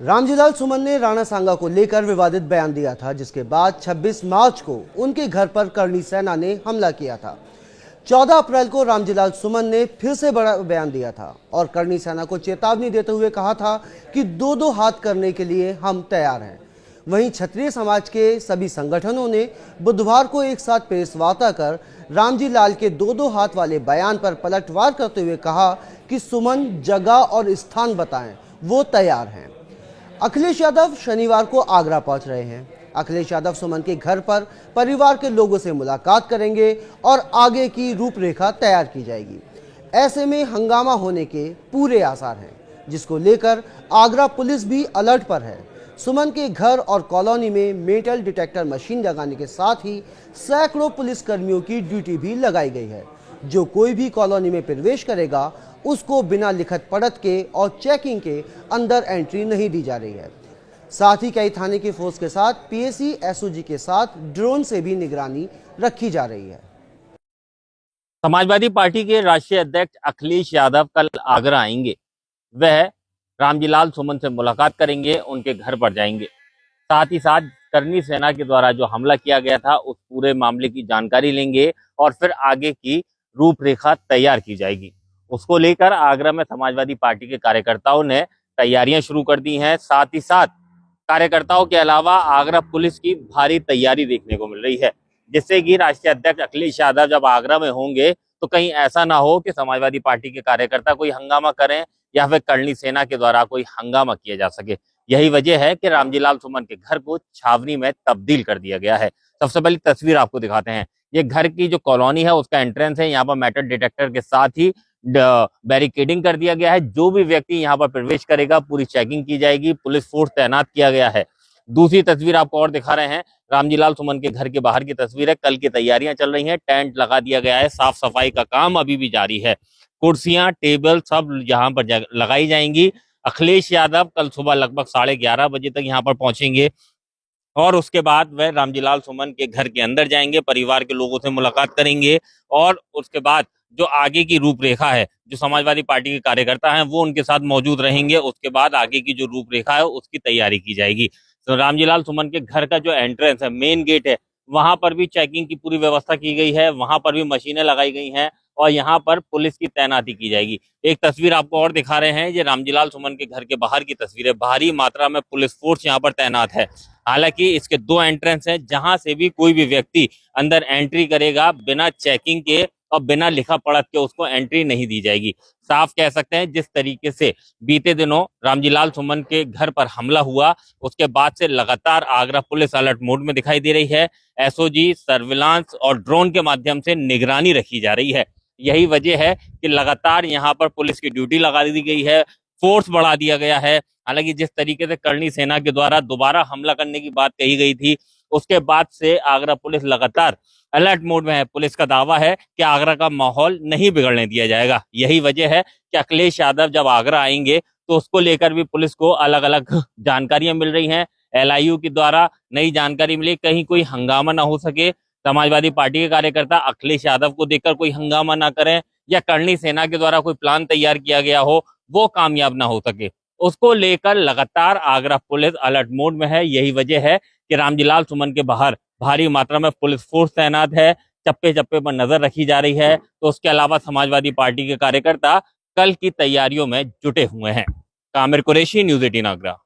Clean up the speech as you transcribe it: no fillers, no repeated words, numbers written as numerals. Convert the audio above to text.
रामजीलाल सुमन ने राणा सांगा को लेकर विवादित बयान दिया था, जिसके बाद 26 मार्च को उनके घर पर करणी सेना ने हमला किया था। 14 अप्रैल को रामजीलाल सुमन ने फिर से बड़ा बयान दिया था और करणी सेना को चेतावनी देते हुए कहा था कि दो दो हाथ करने के लिए हम तैयार हैं। वहीं क्षत्रिय समाज के सभी संगठनों ने बुधवार को एक साथ प्रेस वार्ता कर रामजीलाल के दो दो हाथ वाले बयान पर पलटवार करते हुए कहा कि सुमन जगह और स्थान बताएं, वो तैयार हैं। अखिलेश यादव शनिवार को आगरा पहुंच रहे हैं। अखिलेश यादव सुमन के घर पर परिवार के लोगों से मुलाकात करेंगे और आगे की रूपरेखा तैयार की जाएगी। ऐसे में हंगामा होने के पूरे आसार हैं, जिसको लेकर आगरा पुलिस भी अलर्ट पर है। सुमन के घर और कॉलोनी में मेटल डिटेक्टर मशीन लगाने के साथ ही सैकड़ों पुलिसकर्मियों की ड्यूटी भी लगाई गई है। जो कोई भी कॉलोनी में प्रवेश करेगा उसको बिना लिखत पढ़त के और चेकिंग के अंदर एंट्री नहीं दी जा रही है। साथ ही कई थाने की फोर्स के साथ पीएसी एसओजी के साथ ड्रोन से भी निगरानी रखी जा रही है। समाजवादी पार्टी के राष्ट्रीय अध्यक्ष अखिलेश यादव कल आगरा आएंगे। वह रामजीलाल सुमन से मुलाकात करेंगे, उनके घर पर जाएंगे। साथ ही साथ करणी सेना के द्वारा जो हमला किया गया था उस पूरे मामले की जानकारी लेंगे और फिर आगे की रूपरेखा तैयार की जाएगी। उसको लेकर आगरा में समाजवादी पार्टी के कार्यकर्ताओं ने तैयारियां शुरू कर दी हैं। साथ ही साथ कार्यकर्ताओं के अलावा आगरा पुलिस की भारी तैयारी देखने को मिल रही है, जिससे कि राष्ट्रीय अध्यक्ष अखिलेश यादव जब आगरा में होंगे तो कहीं ऐसा ना हो कि समाजवादी पार्टी के कार्यकर्ता कोई हंगामा करें या फिर करणी सेना के द्वारा कोई हंगामा किया जा सके। यही वजह है कि रामजीलाल सुमन के घर को छावनी में तब्दील कर दिया गया है। सबसे पहली तस्वीर आपको दिखाते हैं। ये घर की जो कॉलोनी है उसका एंट्रेंस है। यहाँ पर मेटल डिटेक्टर के साथ ही बैरिकेडिंग कर दिया गया है। जो भी व्यक्ति यहाँ पर प्रवेश करेगा पूरी चेकिंग की जाएगी। पुलिस फोर्स तैनात किया गया है। दूसरी तस्वीर आपको और दिखा रहे हैं, रामजीलाल सुमन के घर के बाहर की तस्वीर है। कल की तैयारियां चल रही हैं, टेंट लगा दिया गया है, साफ सफाई का काम अभी भी जारी है। कुर्सियां टेबल सब यहाँ पर लगाई जाएंगी। अखिलेश यादव कल सुबह लगभग 11:30 बजे तक यहाँ पर पहुंचेंगे और उसके बाद वह रामजीलाल सुमन के घर के अंदर जाएंगे, परिवार के लोगों से मुलाकात करेंगे और उसके बाद जो आगे की रूपरेखा है, जो समाजवादी पार्टी के कार्यकर्ता हैं वो उनके साथ मौजूद रहेंगे। उसके बाद आगे की जो रूपरेखा है उसकी तैयारी की जाएगी। तो रामजीलाल सुमन के घर का जो एंट्रेंस है, मेन गेट है, वहां पर भी चेकिंग की पूरी व्यवस्था की गई है। वहां पर भी मशीनें लगाई गई हैं और यहाँ पर पुलिस की तैनाती की जाएगी। एक तस्वीर आपको और दिखा रहे हैं, ये रामजीलाल सुमन के घर के बाहर की तस्वीर है। भारी मात्रा में पुलिस फोर्स यहाँ पर तैनात है। हालांकि इसके दो एंट्रेंस हैं, जहां से भी कोई भी व्यक्ति अंदर एंट्री करेगा बिना चेकिंग के और बिना लिखा पढ़त के उसको एंट्री नहीं दी जाएगी। साफ कह सकते हैं जिस तरीके से बीते दिनों रामजीलाल सुमन के घर पर हमला हुआ उसके बाद से लगातार आगरा पुलिस अलर्ट मोड में दिखाई दे रही है। एसओजी, सर्विलांस और ड्रोन के माध्यम से निगरानी रखी जा रही है। यही वजह है कि लगातार यहाँ पर पुलिस की ड्यूटी लगा दी गई है, फोर्स बढ़ा दिया गया है। हालांकि जिस तरीके से करणी सेना के द्वारा दोबारा हमला करने की बात कही गई थी उसके बाद से आगरा पुलिस लगातार अलर्ट मोड में है। पुलिस का दावा है कि आगरा का माहौल नहीं बिगड़ने दिया जाएगा। यही वजह है कि अखिलेश यादव जब आगरा आएंगे तो उसको लेकर भी पुलिस को अलग अलग जानकारियां मिल रही हैं। एलआईयू के द्वारा नई जानकारी मिली, कहीं कोई हंगामा ना हो सके, समाजवादी पार्टी के कार्यकर्ता अखिलेश यादव को देखकर कोई हंगामा ना करें या करणी सेना के द्वारा कोई प्लान तैयार किया गया हो वो कामयाब ना हो सके, उसको लेकर लगातार आगरा पुलिस अलर्ट मोड में है। यही वजह है कि रामजीलाल सुमन के बाहर भारी मात्रा में पुलिस फोर्स तैनात है, चप्पे चप्पे पर नजर रखी जा रही है। तो उसके अलावा समाजवादी पार्टी के कार्यकर्ता कल की तैयारियों में जुटे हुए हैं। कामिर कुरैशी, न्यूज़ 18 आगरा।